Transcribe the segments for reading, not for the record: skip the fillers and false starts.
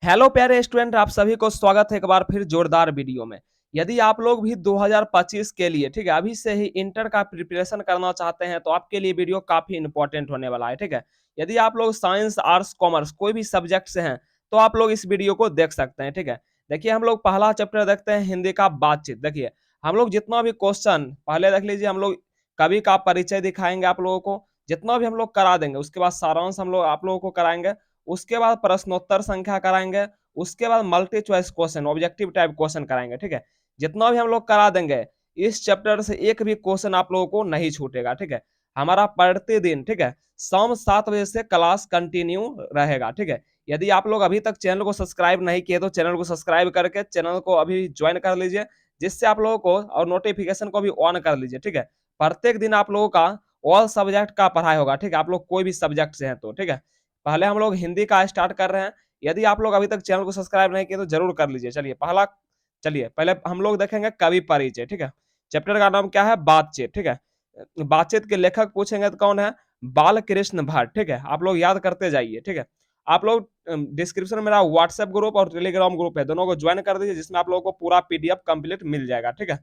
Hello प्यारे student, आप सभी को स्वागत है एक बार फिर जोरदार वीडियो में। यदि आप लोग भी 2025 के लिए ठीक है अभी से ही इंटर का प्रिपरेशन करना चाहते हैं तो आपके लिए वीडियो काफी इंपॉर्टेंट होने वाला है। ठीक है, यदि आप लोग साइंस आर्ट्स कॉमर्स कोई भी सब्जेक्ट से हैं तो आप लोग इस वीडियो को देख सकते हैं। ठीक है, देखिए हम लोग पहला चैप्टर देखते हैं हिंदी का बातचीत। देखिए हम लोग जितना भी क्वेश्चन पहले देख लीजिए, हम लोग कवि का परिचय दिखाएंगे आप लोगों को, जितना भी हम लोग करा देंगे उसके बाद सारांश हम लोग आप लोगों को कराएंगे, उसके बाद प्रश्नोत्तर संख्या कराएंगे, उसके बाद multi choice question objective type question कराएंगे। ठीक है, जितना भी हम लोग करा देंगे इस चैप्टर से एक भी क्वेश्चन आप लोगों को नहीं छूटेगा। ठीक है, हमारा प्रतिदिन ठीक है शाम 7 बजे से क्लास कंटिन्यू रहेगा। ठीक है, यदि आप लोग अभी तक चैनल को सब्सक्राइब नहीं किए तो चैनल को सब्सक्राइब करके चैनल को अभी ज्वाइन कर लीजिए, जिससे आप लोगों को और नोटिफिकेशन को भी ऑन कर लीजिए। ठीक है, प्रत्येक दिन आप लोगों का ऑल सब्जेक्ट का पढ़ाई होगा। ठीक है, आप लोग कोई भी सब्जेक्ट से हैं तो ठीक है, पहले हम लोग हिंदी का स्टार्ट कर रहे हैं। यदि आप लोग अभी तक चैनल को सब्सक्राइब नहीं किए तो जरूर कर लीजिए। चलिए पहले हम लोग देखेंगे कवि परिचय। ठीक है, चैप्टर का नाम क्या है? बातचीत। ठीक है, बातचीत के लेखक पूछेंगे तो कौन है? बाल कृष्ण भट्ट। ठीक है, आप लोग याद करते जाइए। ठीक है, आप लोग डिस्क्रिप्शन में मेरा व्हाट्सएप ग्रुप और टेलीग्राम ग्रुप है, दोनों को ज्वाइन कर दीजिए, जिसमें आप लोगों को पूरा पीडीएफ कंप्लीट मिल जाएगा। ठीक है,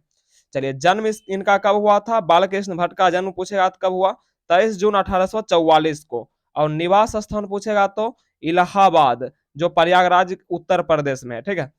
चलिए जन्म इनका कब हुआ था? बालकृष्ण भट्ट का जन्म पूछेगा तो कब हुआ? 23 जून 1844 को। और निवास स्थान पूछेगा तो इलाहाबाद, जो प्रयागराज उत्तर प्रदेश में है। ठीक है,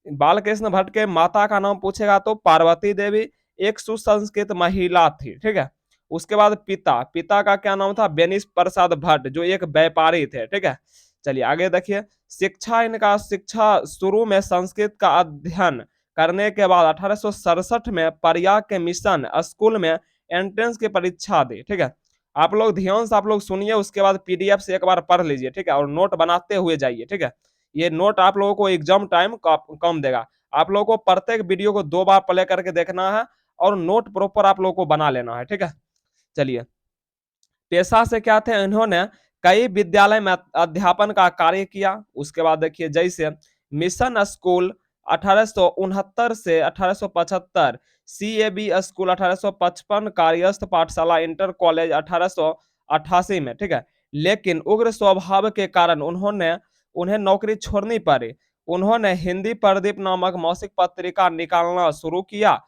बालकृष्ण भट्ट के माता का नाम पूछेगा तो पार्वती देवी, एक सुसंस्कृत महिला थी। ठीक है, उसके बाद पिता पिता का क्या नाम था? बेनिस प्रसाद भट्ट, जो एक व्यापारी थे। ठीक है, चलिए आगे देखिए। शिक्षा शुरू में संस्कृत का अध्ययन करने के बाद 1867 में प्रयाग के मिशन स्कूल में एंट्रेंस की परीक्षा दी। ठीक है, आप लोग ध्यान से आप लोग सुनिए, उसके बाद पीडीएफ से एक बार पढ़ लीजिए। ठीक है, और नोट बनाते हुए जाइए। ठीक है, ये नोट आप लोगों को एग्जाम टाइम कम देगा। आप लोगों को प्रत्येक वीडियो को 2 बार प्ले करके देखना है और नोट प्रॉपर आप लोगों को बना लेना है। ठीक है, चलिए पेशा से क्या थे? इन्होंने कई विद्यालय में अध्यापन का कार्य किया। उसके बाद देखिए जैसे मिशन स्कूल 1869 से 1875, सीएबी स्कूल 1855, कार्यस्थ पाठशाला इंटर कॉलेज 1888 में। ठीक है, लेकिन उग्र स्वभाव के कारण उन्हें नौकरी छोड़नी पड़ी। उन्होंने हिंदी प्रदीप नामक मासिक पत्रिका निकालना शुरू किया।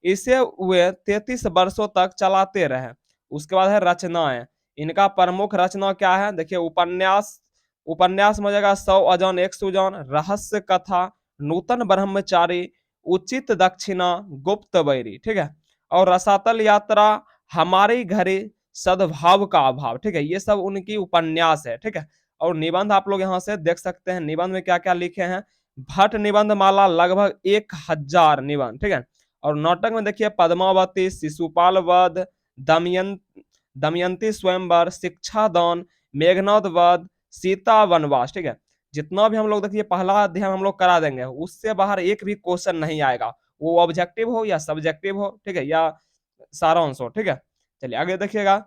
इसे वे 33 वर्षों तक चलाते रहे। उसके बाद है रचनाएं। इनका प्रमुख रचना क्या है? देखिए उपन्यास उपन्यास में हो जाएगा 100 अजन एक सुजन, रहस्य कथा, नूतन ब्रह्मचारी, उचित दक्षिणा, गुप्त बैरी। ठीक है, और रसातल यात्रा, हमारी घड़ी, सद्भाव का अभाव। ठीक है, ये सब उनकी उपन्यास है। ठीक है, और निबंध आप लोग यहाँ से देख सकते हैं, निबंध में क्या क्या लिखे हैं। भट्ट निबंध माला लगभग 1000 निबंध। ठीक है, और नाटक में देखिए पद्मावती, शिशुपाल वध, दमयंती दमयंती स्वयंवर, शिक्षादान, मेघनाद वध, सीता वनवास। ठीक है, जितना भी हम लोग देखिए पहला अध्याय हम लोग करा देंगे, उससे बाहर एक भी क्वेश्चन नहीं आएगा, वो ऑब्जेक्टिव हो या सब्जेक्टिव हो। ठीक है, या सारांश हो। ठीक है, चलिए आगे देखिएगा।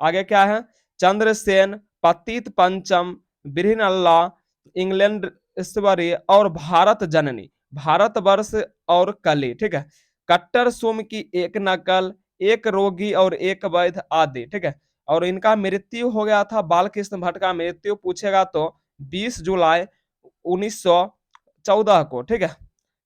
आगे क्या है? चंद्रसेन, पतित पंचम, बिरहिनल्ला, इंग्लैंड ईश्वरी और भारत जननी, भारतवर्ष और कली। ठीक है, कट्टर सुम की एक नकल, एक रोगी और एक वैध आदि। ठीक है, और इनका मृत्यु हो गया था, बालकृष्ण भट्ट का मृत्यु पूछेगा तो 20 जुलाई 1914 को। ठीक है,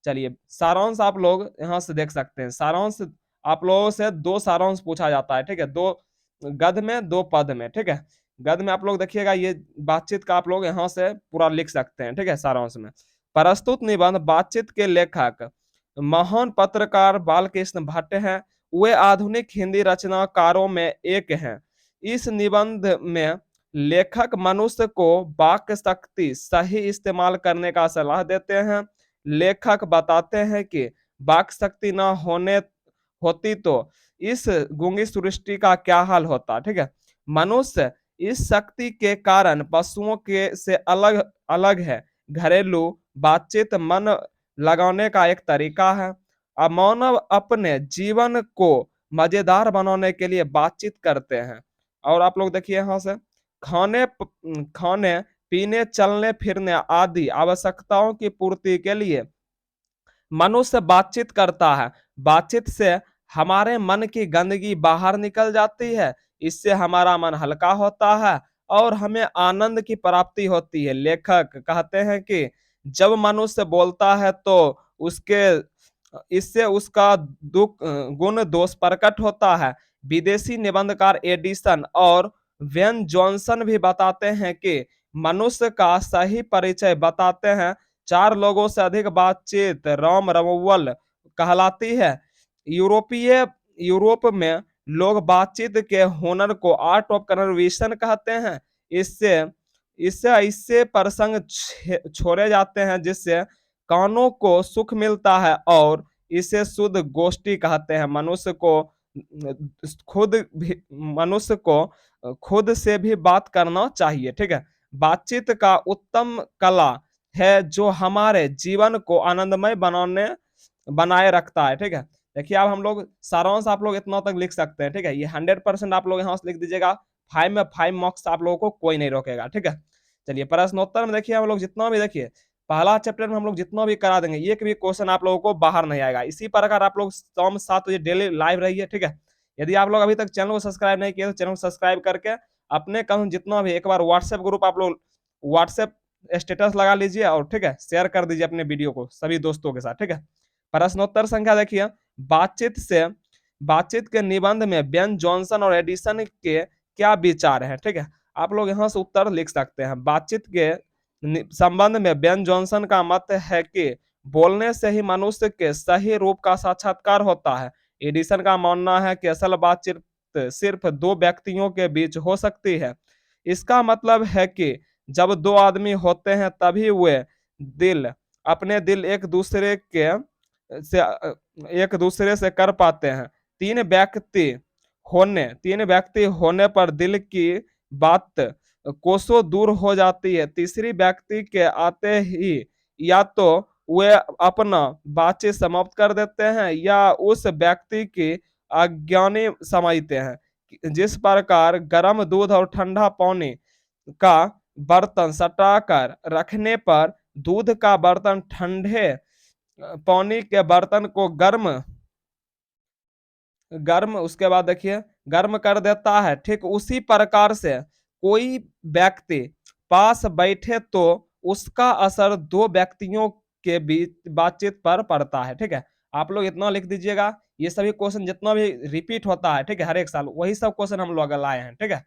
चलिए सारांश आप लोग यहाँ से देख सकते हैं। सारांश आप लोगों से 2 सारांश पूछा जाता है। ठीक है, 2 गद्य में 2 पद में। ठीक है, गद्य में आप लोग देखिएगा, ये बातचीत का आप लोग यहाँ से पूरा लिख सकते हैं। ठीक है, सारांश में प्रस्तुत निबंध बातचीत के लेखक महान पत्रकार बालकृष्ण भट्ट हैं। वे आधुनिक हिंदी रचनाकारों में एक हैं। इस निबंध में लेखक मनुष्य को वाक शक्ति सही इस्तेमाल करने का सलाह देते हैं। लेखक बताते हैं कि वाक शक्ति न होने होती तो इस गूंगी सृष्टि का क्या हाल होता। ठीक है, मनुष्य इस शक्ति के कारण पशुओं के से अलग अलग है। घरेलू बातचीत मन लगाने का एक तरीका है। अब मानव अपने जीवन को मजेदार बनाने के लिए बातचीत करते हैं। और आप लोग देखिए यहाँ से खाने पीने चलने फिरने आदि आवश्यकताओं की पूर्ति के लिए मनुष्य बातचीत करता है। बातचीत से हमारे मन की गंदगी बाहर निकल जाती है, इससे हमारा मन हल्का होता है और हमें आनंद की प्राप्ति होती है। लेखक कहते हैं कि जब मनुष्य बोलता है तो उसके इससे उसका गुण दोष प्रकट होता है। विदेशी निबंधकार एडिसन और वेन जॉनसन भी बताते हैं कि मनुष्य का सही परिचय बताते हैं। चार लोगों से अधिक बातचीत राम रमव्वल कहलाती है। यूरोपीय यूरोप में लोग बातचीत के हुनर को आर्ट ऑफ कन्वर्सेशन कहते हैं। इससे इससे ऐसे प्रसंग छोड़े जाते हैं जिससे कानों को सुख मिलता है और इसे शुद्ध गोष्ठी कहते हैं। खुद भी मनुष्य को खुद से भी बात करना चाहिए। ठीक है, बातचीत का उत्तम कला है जो हमारे जीवन को आनंदमय बनाए रखता है। ठीक है, देखिए अब हम लोग सारांश आप लोग इतना तक लिख सकते हैं। ठीक है, ये 100% आप लोग यहाँ से लिख दीजिएगा। 5 में 5 मार्क्स आप लोगों को कोई नहीं रोकेगा। ठीक है, चलिए प्रश्नोत्तर में देखिए हम लोग जितना भी देखिए पहला चैप्टर में हम लोग जितना भी करा देंगे एक भी क्वेश्चन आप लोगों को बाहर नहीं आएगा। इसी प्रकार आप लोग शाम 7 बजे डेली लाइव रहिए। ठीक है, यदि आप लोग अभी तक चैनल को सब्सक्राइब नहीं किए तो चैनल को सब्सक्राइब करके अपने कहूँ जितना भी एक बार व्हाट्सएप ग्रुप आप लोग व्हाट्सएप स्टेटस लगा लीजिए और ठीक है शेयर कर दीजिए अपने वीडियो को सभी दोस्तों के साथ। ठीक है, प्रश्नोत्तर संख्या देखिए बातचीत से बातचीत के निबंध में बेन जॉनसन और एडिसन के क्या विचार है। ठीक है, आप लोग यहाँ से उत्तर लिख सकते हैं। बातचीत के संबंध में बेन जॉनसन का मत है कि बोलने से ही मनुष्य के सही रूप का साक्षात्कार होता है। एडिसन का मानना है कि असल बातचीत सिर्फ दो व्यक्तियों के बीच हो सकती है। इसका मतलब है कि जब दो आदमी होते हैं तभी वे दिल अपने दिल से एक दूसरे से कर पाते हैं। तीन व्यक्ति होने पर दिल की बात कोसों दूर हो जाती है। तीसरी व्यक्ति के आते ही या तो वे अपना बातचीत समाप्त कर देते हैं या उस व्यक्ति की अज्ञानी समझते हैं। जिस प्रकार गर्म दूध और ठंडा पानी का बर्तन सटाकर रखने पर दूध का बर्तन ठंडे पानी के बर्तन को गर्म गर्म उसके बाद देखिए गर्म कर देता है, ठीक उसी प्रकार से कोई व्यक्ति पास बैठे तो उसका असर दो व्यक्तियों के बीच बातचीत पर पड़ता है। ठीक है, आप लोग इतना लिख दीजिएगा। ये सभी क्वेश्चन जितना भी रिपीट होता है ठीक है हर एक साल वही सब क्वेश्चन हम लोग लाए हैं। ठीक है,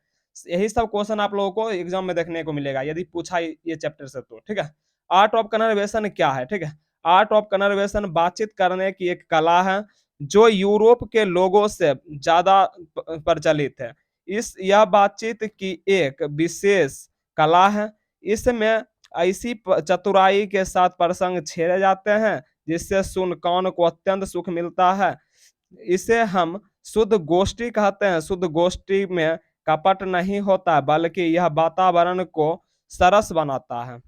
यही सब क्वेश्चन आप लोगों को एग्जाम में देखने को मिलेगा यदि पूछा ये चैप्टर से तो। ठीक है, आर्ट ऑफ कन्वर्सेशन क्या है। ठीक है, आर्ट ऑफ कन्वर्सेशन बातचीत करने की एक कला है जो यूरोप के लोगों से ज्यादा प्रचलित है। यह बातचीत की एक विशेष कला है। इसमें ऐसी चतुराई के साथ प्रसंग छेड़े जाते हैं जिससे सुन कान को अत्यंत सुख मिलता है। इसे हम शुद्ध गोष्ठी कहते हैं। शुद्ध गोष्ठी में कपट नहीं होता बल्कि यह वातावरण को सरस बनाता है।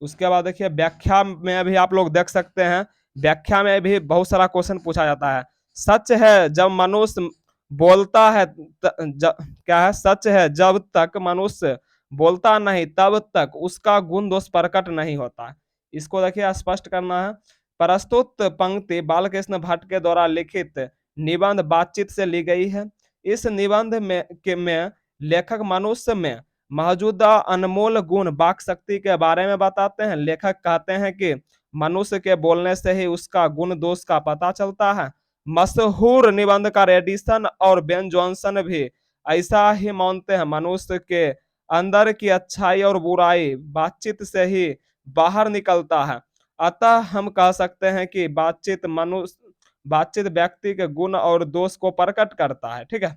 उसके बाद देखिए व्याख्या में भी आप लोग देख सकते हैं। व्याख्या में भी बहुत सारा क्वेश्चन पूछा जाता है। सच है जब मनुष्य बोलता है क्या है सच है जब तक मनुष्य बोलता नहीं तब तक उसका गुण दोष प्रकट नहीं होता। इसको देखिए स्पष्ट करना है। प्रस्तुत पंक्ति बालकृष्ण भट्ट के द्वारा लिखित निबंध बातचीत से ली गई है। इस निबंध में लेखक मनुष्य में मौजूदा अनमोल गुण वाक शक्ति के बारे में बताते हैं। लेखक कहते हैं कि मनुष्य के बोलने से ही उसका गुण दोष का पता चलता है। मशहूर निबंधकार एडिसन और बेन जॉनसन भी ऐसा ही मानते हैं। मनुष्य के अंदर की अच्छाई और बुराई बातचीत से ही बाहर निकलता है। अतः हम कह सकते हैं कि बातचीत व्यक्ति के गुण और दोष को प्रकट करता है। ठीक है,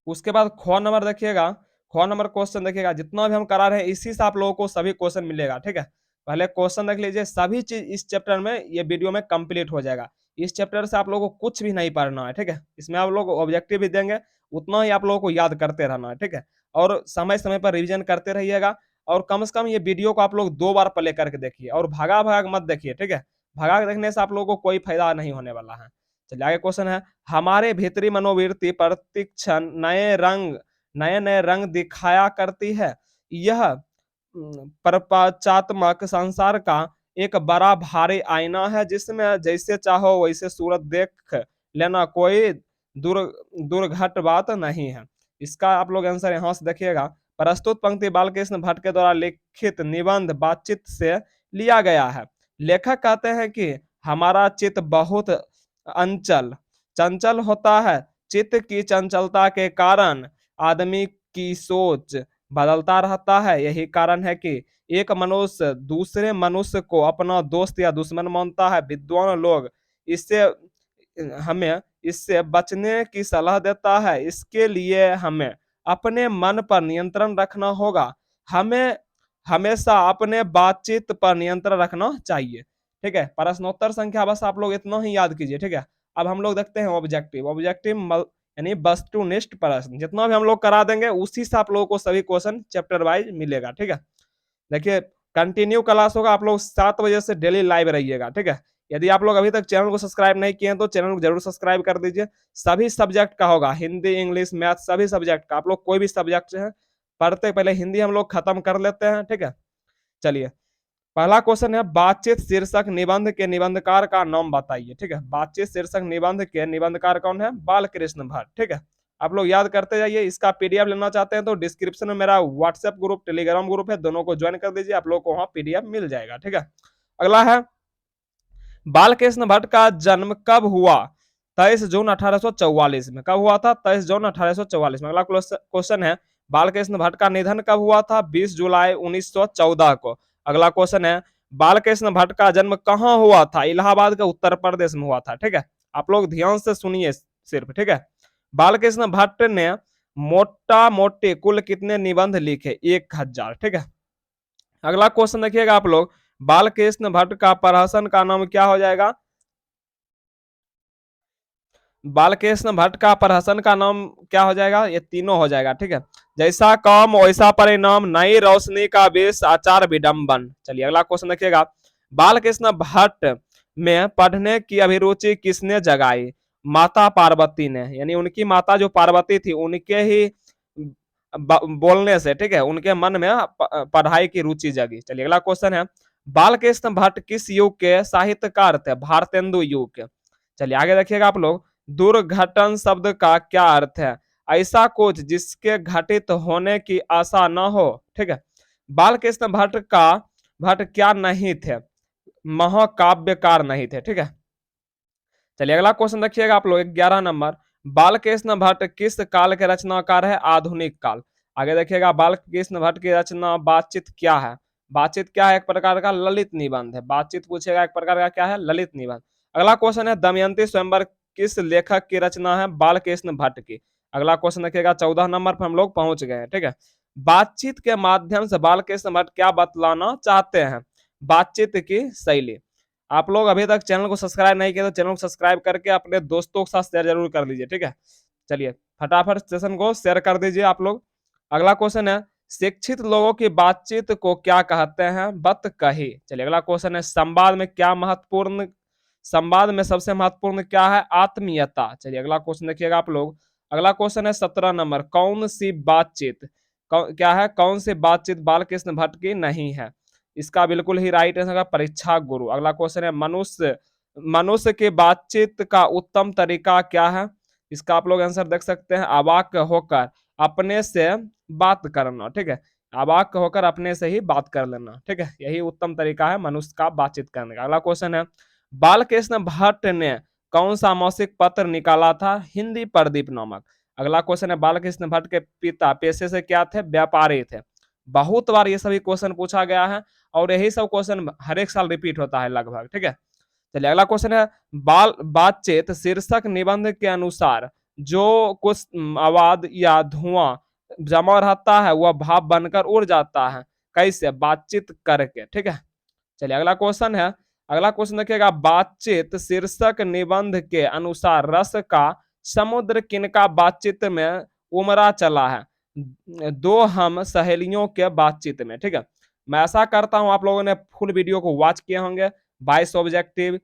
उसके बाद ख नंबर देखिएगा। ख नंबर क्वेश्चन देखिएगा जितना भी हम करा रहे हैं इसी से आप लोगों को सभी क्वेश्चन मिलेगा। ठीक है, पहले क्वेश्चन देख लीजिए। सभी चीज इस चैप्टर में ये वीडियो में कंप्लीट हो जाएगा। इस चैप्टर से आप लोगों को कुछ भी नहीं पढ़ना है। ठीक है, इसमें आप लोग ऑब्जेक्टिव भी देंगे उतना ही आप लोगों को याद करते रहना है। ठीक है, और समय समय पर रिविजन करते रहिएगा। और कम से कम ये वीडियो को आप लोग 2 बार प्ले करके देखिए और भगा भगा मत देखिए। ठीक है, भगा देखने से आप लोगों को कोई फायदा नहीं होने वाला है। चलिए आगे क्वेश्चन है। हमारे भीतरी मनोवृत्ति प्रतिक्षण नए नए रंग दिखाया करती है। यह प्रपंचात्मक संसार का एक बड़ा भारी आईना है जिसमें जैसे चाहो वैसे सूरत देख लेना कोई दुर्घट बात नहीं है। इसका आप लोग आंसर यहाँ से देखिएगा। प्रस्तुत पंक्ति बालकृष्ण भट्ट के द्वारा लिखित निबंध बातचीत से लिया गया है। लेखक कहते हैं कि हमारा चित्त बहुत अंचल चंचल होता है। चित्त की चंचलता के कारण आदमी की सोच बदलता रहता है। यही कारण है कि एक मनुष्य दूसरे मनुष्य को अपना दोस्त या दुश्मन मानता है। विद्वान लोग इससे हमें इससे बचने की सलाह देता है। इसके लिए हमें अपने मन पर नियंत्रण रखना होगा। हमें हमेशा अपने बातचीत पर नियंत्रण रखना चाहिए। ठीक है, प्रश्नोत्तर संख्या बस आप लोग इतना ही याद कीजिए। ठीक है, अब हम लोग देखते हैं ऑब्जेक्टिव। ऑब्जेक्टिव यानी वस्तुनिष्ठ प्रश्न, जितना भी हम लोग करा देंगे उसी से आप लोगों को सभी क्वेश्चन चैप्टर वाइज मिलेगा। ठीक है, देखिए कंटिन्यू क्लास होगा, आप लोग 7 बजे से डेली लाइव रहिएगा। ठीक है, यदि आप लोग अभी तक चैनल को सब्सक्राइब नहीं किए हैं तो चैनल को जरूर सब्सक्राइब कर दीजिए। सभी सब्जेक्ट का होगा, हिंदी इंग्लिश मैथ सभी सब्जेक्ट का। आप लोग कोई भी सब्जेक्ट है पढ़ते, पहले हिंदी हम लोग खत्म कर लेते हैं। ठीक है, चलिए पहला क्वेश्चन है, बातचीत शीर्षक निबंध के निबंधकार का नाम बताइए। ठीक है, बातचीत शीर्षक निबंध के निबंधकार कौन है? बालकृष्ण भट्ट। ठीक है, आप लोग याद करते जाइए। इसका पीडीएफ लेना चाहते हैं तो डिस्क्रिप्शन में मेरा व्हाट्सएप ग्रुप टेलीग्राम ग्रुप है, दोनों को ज्वाइन कर दीजिए, आप लोग को वहां पीडीएफ मिल जाएगा। ठीक है, अगला है, बालकृष्ण भट्ट का जन्म कब हुआ? 23 जून 1844 में। कब हुआ था? 23 जून 1844 में। अगला क्वेश्चन है, बालकृष्ण भट्ट का निधन कब हुआ था? 20 जुलाई 1914 को। अगला क्वेश्चन है, बालकृष्ण भट्ट का जन्म कहाँ हुआ था? इलाहाबाद के उत्तर प्रदेश में हुआ था। ठीक है, आप लोग ध्यान से सुनिए सिर्फ। ठीक है, बालकृष्ण भट्ट ने मोटा मोटे कुल कितने निबंध लिखे? 1000। ठीक है, अगला क्वेश्चन देखिएगा आप लोग, बालकृष्ण भट्ट का प्रहसन का नाम क्या हो जाएगा? बालकृष्ण भट्ट का प्रहसन का नाम क्या हो जाएगा? ये तीनों हो जाएगा। ठीक है, जैसा काम वैसा परिणाम, नई रोशनी का बेस, आचार विडंबन। चलिए अगला क्वेश्चन देखिएगा, बालकृष्ण भट्ट में पढ़ने की अभिरुचि किसने जगाई? माता पार्वती ने, यानी उनकी माता जो पार्वती थी उनके ही बोलने से, ठीक है, उनके मन में पढ़ाई की रुचि जगी। चलिए अगला क्वेश्चन है, बालकृष्ण भट्ट किस युग के साहित्यकार थे? भारतेंदु युग के। चलिए आगे देखिएगा आप लोग, दुर्घटन शब्द का क्या अर्थ है? ऐसा कुछ जिसके घटित होने की आशा न हो। ठीक है, बालकृष्ण भट्ट क्या नहीं थे? महाकाव्यकार नहीं थे। ठीक है, चलिए अगला क्वेश्चन देखिएगा आप लोग, 11 नंबर, बालकृष्ण भट्ट किस काल के रचनाकार है? आधुनिक काल। आगे देखिएगा, बालकृष्ण भट्ट की रचना बातचीत क्या है? बातचीत क्या है? एक प्रकार का ललित निबंध है। बातचीत पूछेगा, एक प्रकार का क्या है? ललित निबंध। अगला क्वेश्चन है, दमयंती स्वयंवर किस लेखक की रचना है? बालकृष्ण भट्ट की। अगला क्वेश्चन देखिएगा, 14 नंबर पर हम लोग पहुंच गए हैं। ठीक है, बातचीत के माध्यम से बालकृष्ण भट्ट क्या बतलाना चाहते हैं? बातचीत की शैली। आप लोग अभी तक चैनल को सब्सक्राइब नहीं किया तो चैनल को सब्सक्राइब करके अपने दोस्तों के साथ शेयर जरूर कर लीजिए। ठीक है, चलिए फटाफट सेशन को शेयर कर दीजिए आप लोग। अगला क्वेश्चन है, शिक्षित लोगों की बातचीत को क्या कहते हैं? बत कही। चलिए अगला क्वेश्चन है, संवाद में क्या महत्वपूर्ण, संवाद में सबसे महत्वपूर्ण क्या है? आत्मीयता। चलिए अगला क्वेश्चन देखिएगा आप लोग, अगला क्वेश्चन है 17 नंबर, कौन सी बातचीत क्या है? कौन सी बातचीत बालकृष्ण भट्ट की नहीं है? इसका बिल्कुल ही राइट आंसर है परीक्षा गुरु। अगला क्वेश्चन है, मनुष्य मनुष्य की बातचीत का उत्तम तरीका क्या है? इसका आप लोग आंसर देख सकते हैं, अवाक होकर अपने से बात करना। ठीक है, अवाक होकर अपने से ही बात कर लेना। ठीक है, यही उत्तम तरीका है मनुष्य का बातचीत करने का। अगला क्वेश्चन है, बालकृष्ण भट्ट ने कौन सा मासिक पत्र निकाला था? हिंदी प्रदीप नामक। अगला क्वेश्चन है, बालकृष्ण भट्ट के पिता पेशे से क्या थे? व्यापारी थे। बहुत बार ये सभी क्वेश्चन पूछा गया है और यही सब क्वेश्चन हर एक साल रिपीट होता है लगभग। ठीक है, चलिए अगला क्वेश्चन है, बातचीत शीर्षक निबंध के अनुसार जो कुछ आवाज या धुआं जमा रहता है वह भाप बनकर उड़ जाता है, कैसे? बातचीत करके। ठीक है, चलिए अगला क्वेश्चन है, अगला क्वेश्चन देखिएगा, बातचीत शीर्षक निबंध के अनुसार रस का समुद्र किनका बातचीत में उमरा चला है? दो हम सहेलियों के बातचीत में। ठीक है, मैं ऐसा करता हूं आप लोगों ने फुल वीडियो को वॉच किए होंगे, 22 ऑब्जेक्टिव,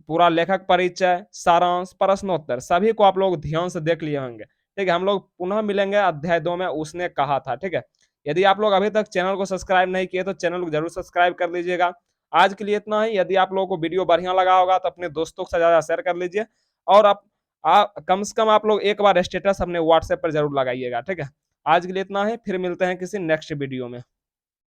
पूरा लेखक परिचय, सारांश, प्रश्नोत्तर सभी को आप लोग ध्यान से देख लिए होंगे। ठीक है, हम लोग पुनः मिलेंगे अध्याय 2 में, उसने कहा था। ठीक है, यदि आप लोग अभी तक चैनल को सब्सक्राइब नहीं किए तो चैनल को जरूर सब्सक्राइब कर लीजिएगा। आज के लिए इतना ही। यदि आप लोगों को वीडियो बढ़िया लगा होगा तो अपने दोस्तों के साथ ज्यादा शेयर कर लीजिए और कम से कम आप लोग एक बार स्टेटस अपने व्हाट्सएप पर जरूर लगाइएगा। ठीक है, आज के लिए इतना ही, फिर मिलते हैं किसी नेक्स्ट वीडियो में।